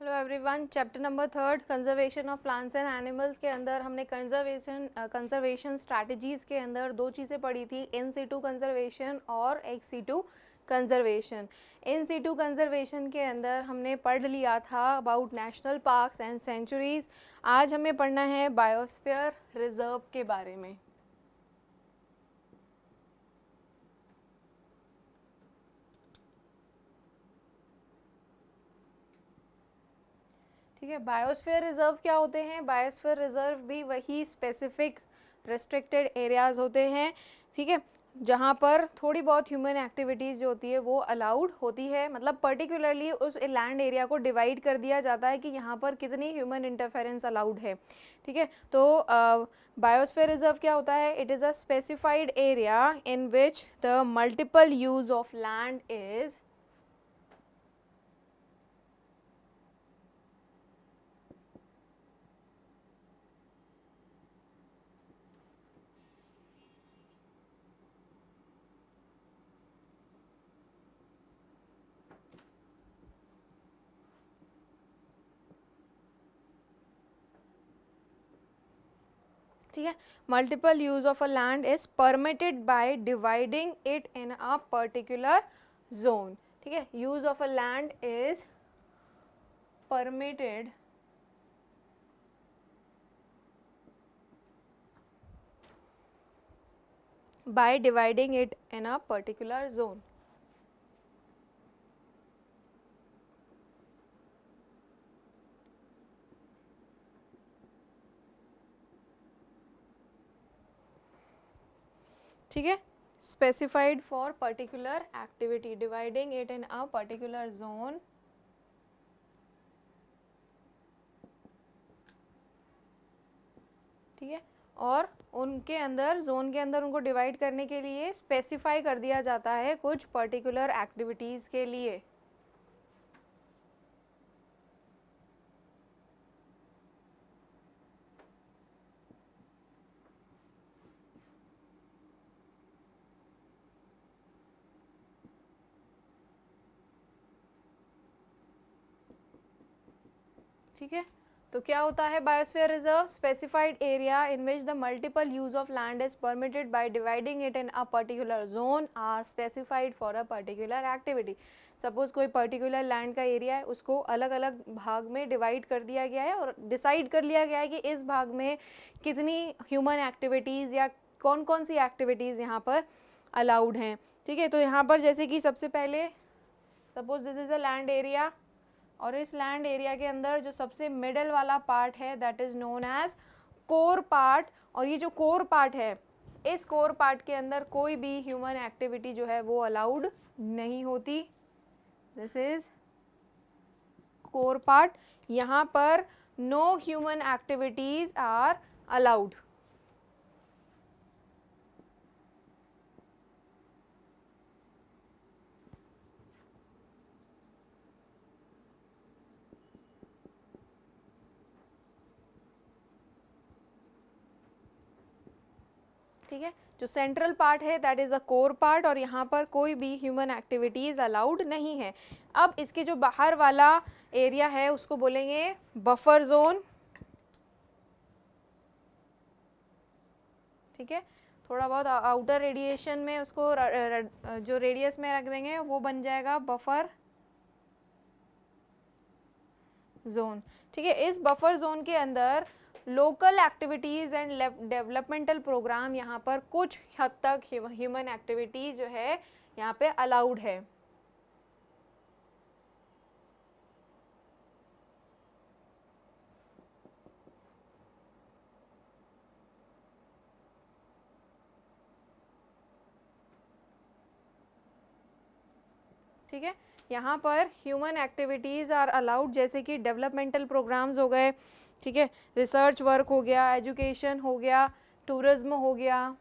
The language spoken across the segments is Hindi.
Hello everyone, chapter number 3 conservation of plants and animals के अंदर हमने कंजर्वेशन स्ट्रैटेजीज के अंदर दो चीज़ें पढ़ी थी, इन सीटू कंजर्वेशन और ex situ conservation. In situ conservation के अंदर हमने पढ़ लिया था about national parks and sanctuaries. आज हमें पढ़ना है बायोस्फीयर रिजर्व के बारे में। ठीक है, बायोस्फीयर रिजर्व क्या होते हैं? बायोस्फीयर रिजर्व भी वही स्पेसिफिक रेस्ट्रिक्टेड एरियाज होते हैं, ठीक है, जहाँ पर थोड़ी बहुत ह्यूमन एक्टिविटीज़ जो होती है वो अलाउड होती है। मतलब पर्टिकुलरली उस लैंड एरिया को डिवाइड कर दिया जाता है कि यहाँ पर कितनी ह्यूमन इंटरफेरेंस अलाउड है। ठीक है, तो बायोस्फीयर रिजर्व क्या होता है? It is a specified area in which the multiple use of land is ठीक है, multiple use of a land is permitted by dividing it in a particular zone. ठीक है, use of a land is permitted by dividing it in a particular zone। ठीक है, specified for particular activity, dividing it in a particular zone। ठीक है, और उनके अंदर जोन के अंदर उनको डिवाइड करने के लिए स्पेसिफाई कर दिया जाता है कुछ पर्टिकुलर एक्टिविटीज के लिए। ठीक है, तो क्या होता है biosphere reserve? Specified area in which the multiple use of land is permitted by dividing it in a particular zone are specified for a particular activity. Suppose कोई पर्टिकुलर लैंड का एरिया है, उसको अलग अलग भाग में डिवाइड कर दिया गया है और डिसाइड कर लिया गया है कि इस भाग में कितनी ह्यूमन एक्टिविटीज़ या कौन कौन सी एक्टिविटीज़ यहाँ पर अलाउड हैं। ठीक है, तो यहाँ पर जैसे कि सबसे पहले suppose this is a land area, और इस लैंड एरिया के अंदर जो सबसे मिडल वाला पार्ट है that is known as core part. और ये जो कोर पार्ट है, इस कोर पार्ट के अंदर कोई भी ह्यूमन एक्टिविटी जो है वो अलाउड नहीं होती। This is core part. यहाँ पर no human activities are allowed. ठीक है, जो सेंट्रल पार्ट है that is a core part, और यहाँ पर कोई भी ह्यूमन एक्टिविटीज़ अलाउड नहीं है। अब इसके जो बाहर वाला एरिया है उसको बोलेंगे बफर जोन। ठीक है, थोड़ा बहुत आउटर रेडिएशन में उसको जो रेडियस में रख देंगे वो बन जाएगा बफर जोन। ठीक है, इस बफर जोन के अंदर local activities and developmental program यहाँ पर कुछ हद तक ह्यूमन एक्टिविटी जो है यहाँ पे अलाउड है। ठीक है, यहाँ पर ह्यूमन एक्टिविटीज़ आर अलाउड, जैसे कि डेवलपमेंटल प्रोग्राम्स हो गए, ठीक है, रिसर्च वर्क हो गया, एजुकेशन हो गया, टूरिज्म हो गया।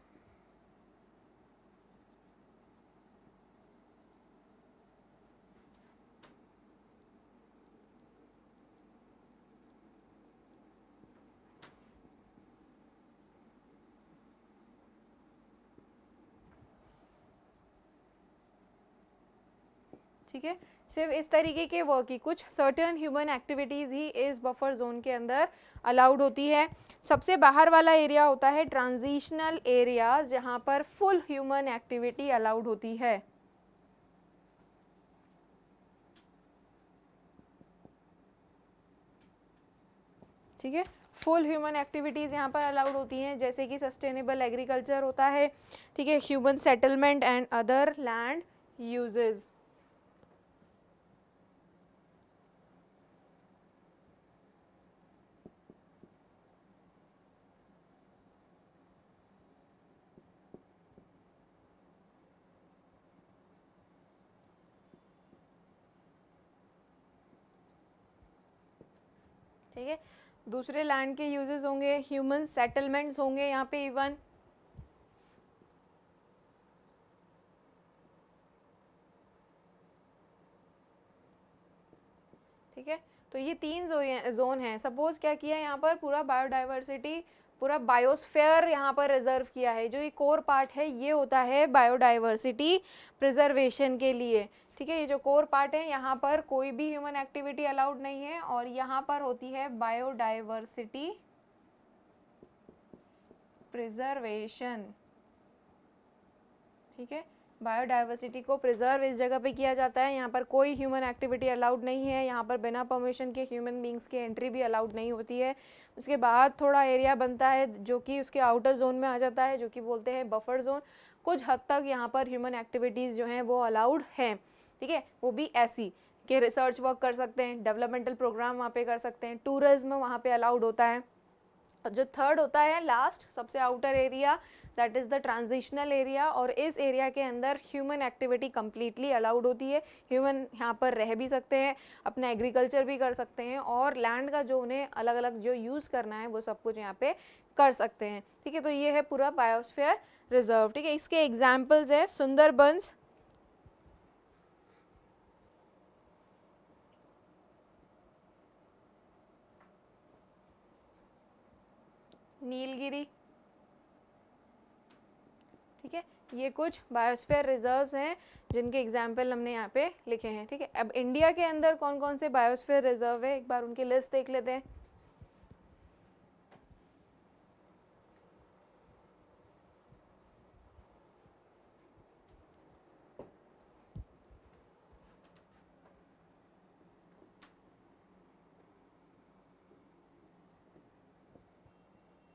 ठीक ठीक है, सिर्फ इस तरीके के वर्क की कुछ सर्टेन ह्यूमन एक्टिविटीज़ ही इस बफर जोन के अंदर अलाउड होती है। सबसे बाहर वाला एरिया होता है ट्रांजिशनल एरिया, जहाँ पर फुल ह्यूमन एक्टिविटी अलाउड होती है। ठीक है, फुल ह्यूमन एक्टिविटीज़ यहाँ पर अलाउड होती हैं, जैसे कि सस्टेनेबल एग्रीकल्चर होता है, ठीक है, human settlement and other land uses. ठीक है, दूसरे लैंड के यूजेस होंगे, ह्यूमन सेटलमेंट्स होंगे यहाँ पे इवन। ठीक है, तो ये 3 जोन हैं। सपोज क्या किया यहाँ पर, पूरा बायोडाइवर्सिटी, पूरा बायोस्फीयर यहाँ पर रिजर्व किया है। जो ये कोर पार्ट है ये होता है बायोडाइवर्सिटी प्रिजर्वेशन के लिए। ठीक है, ये जो कोर पार्ट है यहाँ पर कोई भी ह्यूमन एक्टिविटी अलाउड नहीं है, और यहाँ पर होती है बायोडाइवर्सिटी प्रिजर्वेशन। ठीक है, बायोडाइवर्सिटी को प्रिजर्व इस जगह पे किया जाता है। यहाँ पर कोई ह्यूमन एक्टिविटी अलाउड नहीं है, यहाँ पर बिना परमिशन के ह्यूमन बींग्स की एंट्री भी अलाउड नहीं होती है। उसके बाद थोड़ा एरिया बनता है जो कि उसके आउटर जोन में आ जाता है, जो कि बोलते हैं बफर जोन। कुछ हद तक यहाँ पर ह्यूमन एक्टिविटीज़ जो हैं वो अलाउड हैं। ठीक है, वो भी ऐसी कि रिसर्च वर्क कर सकते हैं, डेवलपमेंटल प्रोग्राम वहाँ पे कर सकते हैं, टूरिज्म वहाँ पे अलाउड होता है। जो थर्ड होता है लास्ट, सबसे outer area, that is the transitional area, और इस एरिया के अंदर ह्यूमन एक्टिविटी कम्प्लीटली अलाउड होती है। ह्यूमन यहाँ पर रह भी सकते हैं, अपना एग्रीकल्चर भी कर सकते हैं, और लैंड का जो उन्हें अलग अलग जो यूज़ करना है वो सब कुछ यहाँ पे कर सकते हैं। ठीक है, तो ये है पूरा बायोस्फीयर रिजर्व। ठीक है, इसके एग्जाम्पल्स है सुंदरबंस, नीलगिरी। ठीक है, ये कुछ बायोस्फीयर रिजर्व्स हैं जिनके एग्जाम्पल हमने यहाँ पे लिखे हैं। ठीक है, अब इंडिया के अंदर कौन कौन से बायोस्फीयर रिजर्व है, एक बार उनकी लिस्ट देख लेते हैं।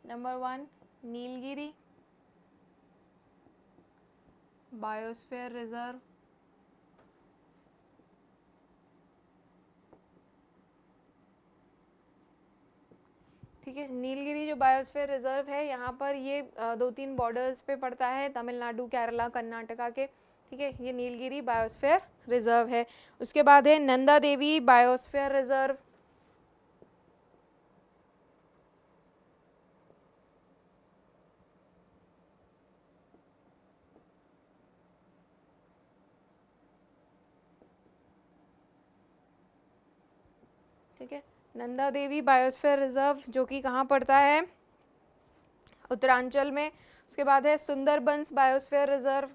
Number 1 Nilgiri biosphere reserve. ठीक है, नीलगिरी जो बायोस्फीयर रिजर्व है यहाँ पर ये 2-3 बॉर्डर्स पे पड़ता है, तमिलनाडु, केरला, कर्नाटका के। ठीक है, ये नीलगिरी बायोस्फीयर रिजर्व है। उसके बाद है नंदा देवी बायोस्फीयर रिजर्व। ठीक है, नंदा देवी बायोस्फीयर रिजर्व जो कि कहाँ पड़ता है, उत्तरांचल में। उसके बाद है सुंदरबंस बायोस्फीयर रिजर्व।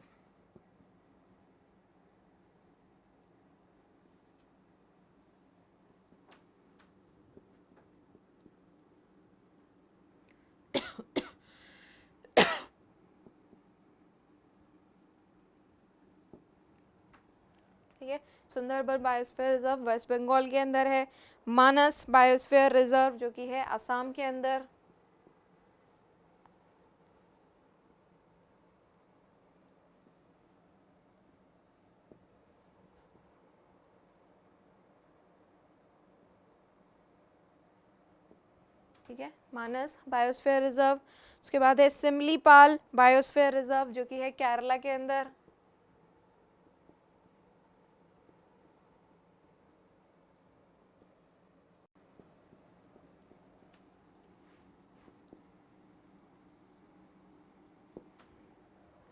ठीक है, सुंदरबन बायोस्फीयर रिजर्व वेस्ट बंगाल के अंदर है। मानस बायोस्फीयर रिजर्व जो कि है असम के अंदर। ठीक है, मानस बायोस्फीयर रिजर्व। उसके बाद है सिमलीपाल बायोस्फीयर रिजर्व जो कि है केरला के अंदर।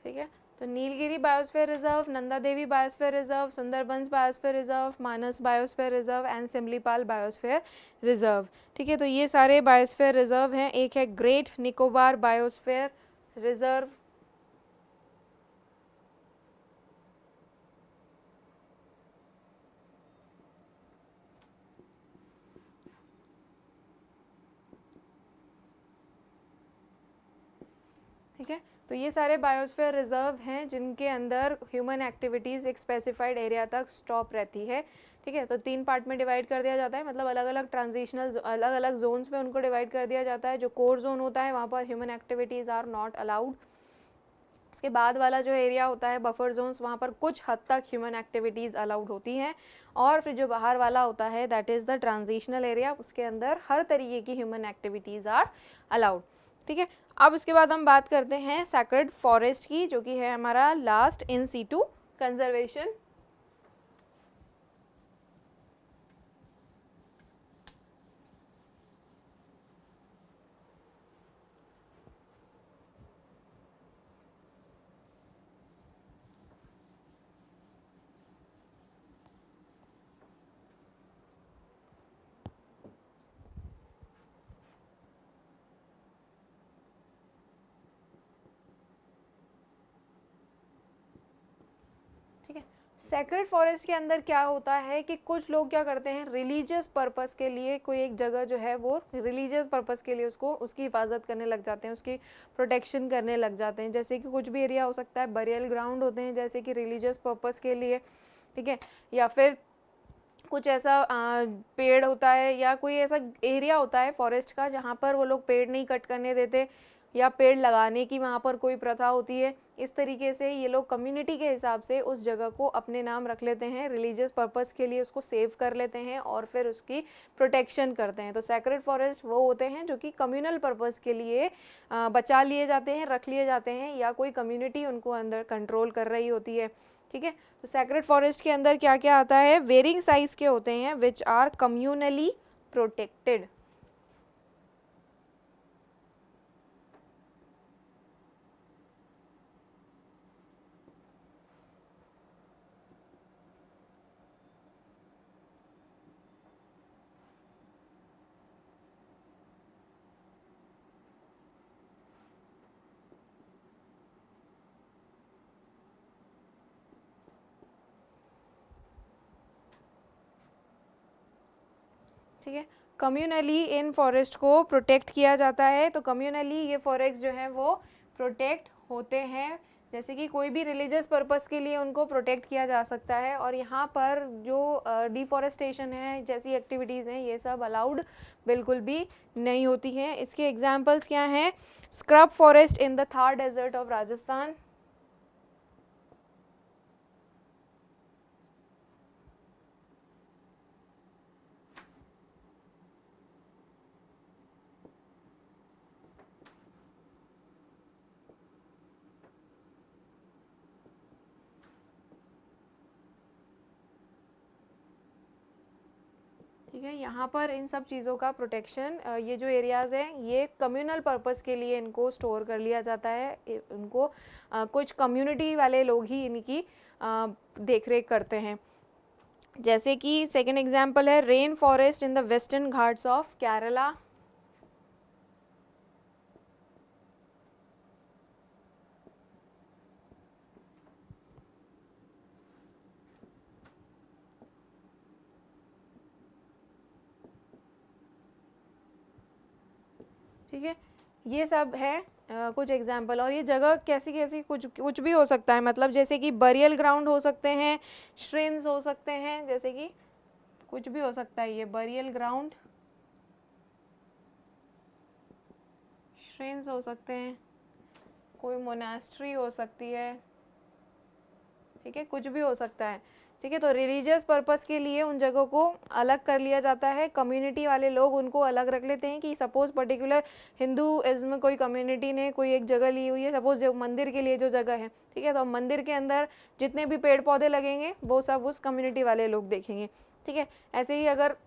ठीक है, तो Nilgiri biosphere reserve, Nanda Devi biosphere reserve, Sundarbans biosphere reserve, Manas biosphere reserve and Similipal biosphere reserve. ठीक है, तो ये सारे बायोस्फीयर रिजर्व हैं। एक है ग्रेट निकोबार बायोस्फीयर रिजर्व। ठीक है, तो ये सारे बायोस्फीयर रिजर्व हैं जिनके अंदर ह्यूमन एक्टिविटीज़ एक स्पेसिफाइड एरिया तक स्टॉप रहती है। ठीक है, तो 3 पार्ट में डिवाइड कर दिया जाता है, मतलब अलग अलग ट्रांजिशनल अलग अलग जोन्स में उनको डिवाइड कर दिया जाता है। जो कोर जोन होता है वहाँ पर human activities are not allowed. उसके बाद वाला जो एरिया होता है बफर जोन्स, वहाँ पर कुछ हद तक ह्यूमन एक्टिविटीज़ अलाउड होती हैं। और फिर जो बाहर वाला होता है that is the transitional area, उसके अंदर हर तरीके की ह्यूमन एक्टिविटीज़ आर अलाउड। ठीक है, अब इसके बाद हम बात करते हैं सैक्रेड फॉरेस्ट की, जो कि है हमारा लास्ट इन सीटू कंजर्वेशन। ठीक है, सेक्रेड फॉरेस्ट के अंदर क्या होता है कि कुछ लोग क्या करते हैं, रिलीजियस पर्पस के लिए कोई एक जगह जो है वो रिलीजियस पर्पस के लिए उसको उसकी हिफाजत करने लग जाते हैं, उसकी प्रोटेक्शन करने लग जाते हैं। जैसे कि कुछ भी एरिया हो सकता है, बरियल ग्राउंड होते हैं जैसे कि रिलीजियस पर्पस के लिए। ठीक है, या फिर कुछ ऐसा पेड़ होता है या कोई ऐसा एरिया होता है फॉरेस्ट का जहाँ पर वो लोग पेड़ नहीं कट करने देते, या पेड़ लगाने की वहाँ पर कोई प्रथा होती है। इस तरीके से ये लोग कम्युनिटी के हिसाब से उस जगह को अपने नाम रख लेते हैं, रिलीजियस पर्पस के लिए उसको सेव कर लेते हैं और फिर उसकी प्रोटेक्शन करते हैं। तो सैक्रेड फॉरेस्ट वो होते हैं जो कि कम्युनल पर्पस के लिए बचा लिए जाते हैं, रख लिए जाते हैं, या कोई कम्युनिटी उनको अंदर कंट्रोल कर रही होती है। ठीक है, तो सैक्रेड फॉरेस्ट के अंदर क्या क्या आता है, वेरिंग साइज के होते हैं विच आर कम्युनली प्रोटेक्टेड। ठीक है, कम्युनली इन फॉरेस्ट को प्रोटेक्ट किया जाता है। तो कम्युनली ये फॉरेस्ट जो है वो प्रोटेक्ट होते हैं, जैसे कि कोई भी रिलीजियस पर्पस के लिए उनको प्रोटेक्ट किया जा सकता है। और यहाँ पर जो डिफॉरेस्टेशन है जैसी एक्टिविटीज़ हैं ये सब अलाउड बिल्कुल भी नहीं होती हैं। इसके एग्जांपल्स क्या हैं, scrub forest in the Thar desert of Rajasthan. ठीक है, यहाँ पर इन सब चीज़ों का प्रोटेक्शन, ये जो एरियाज़ हैं ये कम्युनल पर्पस के लिए इनको स्टोर कर लिया जाता है। इनको कुछ कम्युनिटी वाले लोग ही इनकी देख रेख करते हैं। जैसे कि सेकेंड एग्जाम्पल है rain forest in the western Ghats of Kerala. ठीक है, ये सब है कुछ एग्जाम्पल। और ये जगह कैसी कैसी कुछ कुछ भी हो सकता है, मतलब जैसे कि बरियल ग्राउंड हो सकते हैं, श्रिन्स हो सकते हैं, जैसे कि कुछ भी हो सकता है। ये बरियल ग्राउंड, श्रिन्स हो सकते हैं, कोई मोनास्ट्री हो सकती है। ठीक है, कुछ भी हो सकता है। ठीक है, तो रिलीजियस पर्पस के लिए उन जगहों को अलग कर लिया जाता है। कम्युनिटी वाले लोग उनको अलग रख लेते हैं कि सपोज पर्टिकुलर हिंदूइज्म में कोई कम्युनिटी ने कोई एक जगह ली हुई है, सपोज जो मंदिर के लिए जो जगह है, ठीक है, तो मंदिर के अंदर जितने भी पेड़ पौधे लगेंगे वो सब उस कम्युनिटी वाले लोग देखेंगे। ठीक है, ऐसे ही अगर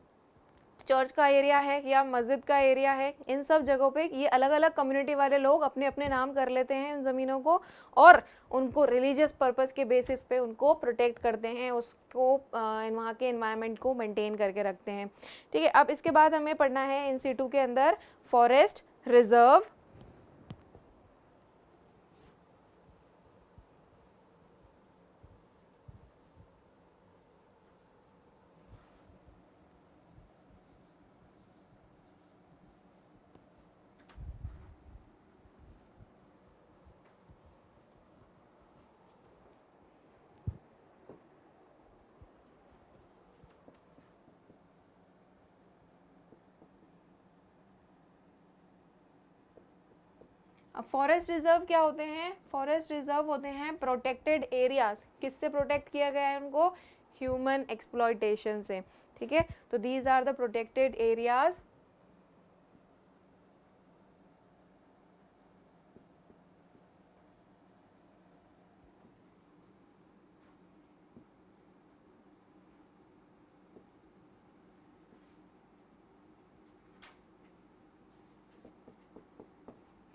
चर्च का एरिया है या मस्जिद का एरिया है, इन सब जगहों पे ये अलग अलग कम्युनिटी वाले लोग अपने अपने नाम कर लेते हैं उन ज़मीनों को, और उनको रिलीजियस पर्पस के बेसिस पे उनको प्रोटेक्ट करते हैं, उसको वहाँ के एनवायरनमेंट को मेंटेन करके रखते हैं। ठीक है, अब इसके बाद हमें पढ़ना है इन सीटू के अंदर फॉरेस्ट रिजर्व। अब फॉरेस्ट रिजर्व क्या होते हैं? फॉरेस्ट रिजर्व होते हैं प्रोटेक्टेड एरियाज। किससे प्रोटेक्ट किया गया है उनको? ह्यूमन एक्सप्लॉयटेशन से, ठीक है। तो these are the protected areas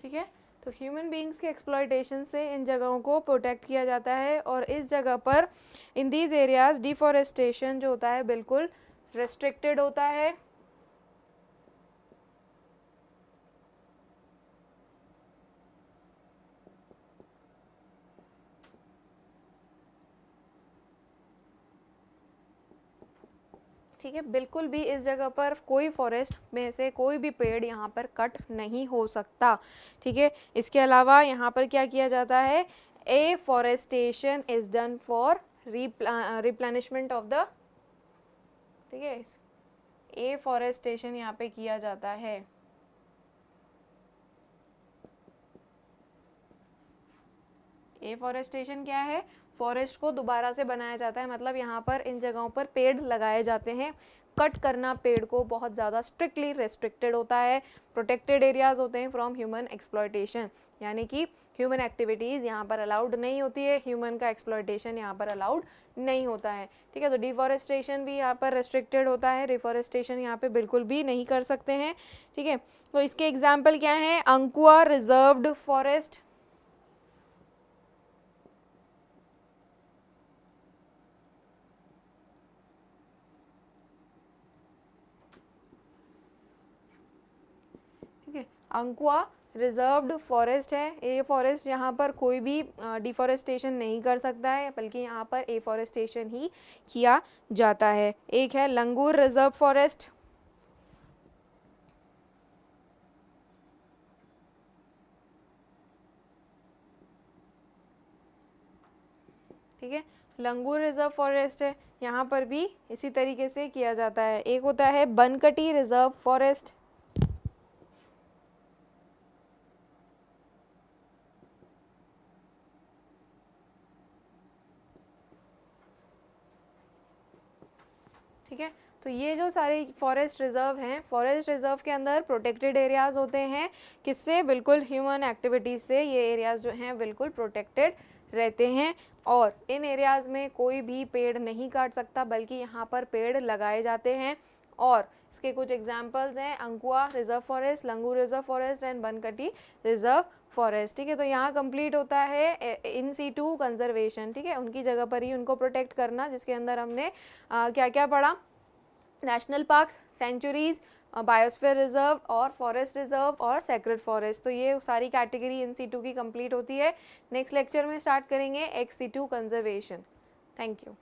ठीक है। तो ह्यूमन बीइंग्स के एक्सप्लॉयटेशन से इन जगहों को प्रोटेक्ट किया जाता है और इस जगह पर इन दीज एरियाज डिफॉरेस्टेशन जो होता है बिल्कुल रेस्ट्रिक्टेड होता है। ठीक है, बिल्कुल भी इस जगह पर कोई फॉरेस्ट में से कोई भी पेड़ यहाँ पर कट नहीं हो सकता, ठीक है। इसके अलावा यहाँ पर क्या किया जाता है? Afforestation is done for replenishment of the, ठीक है, ए फॉरेस्टेशन यहाँ पे किया जाता है। एफॉरेस्टेशन क्या है? फॉरेस्ट को दोबारा से बनाया जाता है, मतलब यहाँ पर इन जगहों पर पेड़ लगाए जाते हैं। कट करना पेड़ को बहुत ज़्यादा स्ट्रिक्टली रेस्ट्रिक्टेड होता है। प्रोटेक्टेड एरियाज होते हैं फ्रॉम ह्यूमन एक्सप्लॉयटेशन, यानी कि ह्यूमन एक्टिविटीज़ यहाँ पर अलाउड नहीं होती है, ह्यूमन का एक्सप्लॉयटेशन यहाँ पर अलाउड नहीं होता है, ठीक है। तो डिफॉरेस्टेशन भी यहाँ पर रेस्ट्रिक्टेड होता है, रिफॉरेस्टेशन यहाँ पे बिल्कुल भी नहीं कर सकते हैं, ठीक है। तो इसके एग्जाम्पल क्या हैं? अंकुआ रिजर्व्ड फॉरेस्ट, अंकुआ रिजर्व्ड फॉरेस्ट है। ए फॉरेस्ट यहाँ पर कोई भी डिफॉरेस्टेशन नहीं कर सकता है, बल्कि यहाँ पर एफॉरेस्टेशन ही किया जाता है। एक है लंगूर रिजर्व फॉरेस्ट, ठीक है, लंगूर रिजर्व फॉरेस्ट है, यहाँ पर भी इसी तरीके से किया जाता है। एक होता है बनकटी रिजर्व फॉरेस्ट, ठीक है। तो ये जो सारे फॉरेस्ट रिजर्व हैं, फॉरेस्ट रिजर्व के अंदर प्रोटेक्टेड एरियाज होते हैं। किससे? बिल्कुल ह्यूमन एक्टिविटीज से ये एरियाज जो हैं बिल्कुल प्रोटेक्टेड रहते हैं और इन एरियाज में कोई भी पेड़ नहीं काट सकता, बल्कि यहाँ पर पेड़ लगाए जाते हैं। और इसके कुछ एग्जाम्पल्स हैं Ankua reserve forest, Langur reserve forest and Bankati reserve forest, ठीक है। तो यहाँ कंप्लीट होता है इन सीटू कंजर्वेशन, ठीक है, उनकी जगह पर ही उनको प्रोटेक्ट करना, जिसके अंदर हमने क्या क्या पढ़ा? National parks, sanctuaries, biosphere reserve और फॉरेस्ट रिजर्व और सेक्रेड फॉरेस्ट। तो ये सारी कैटेगरी इन सीटू की कंप्लीट होती है। नेक्स्ट लेक्चर में स्टार्ट करेंगे ex situ conservation. Thank you.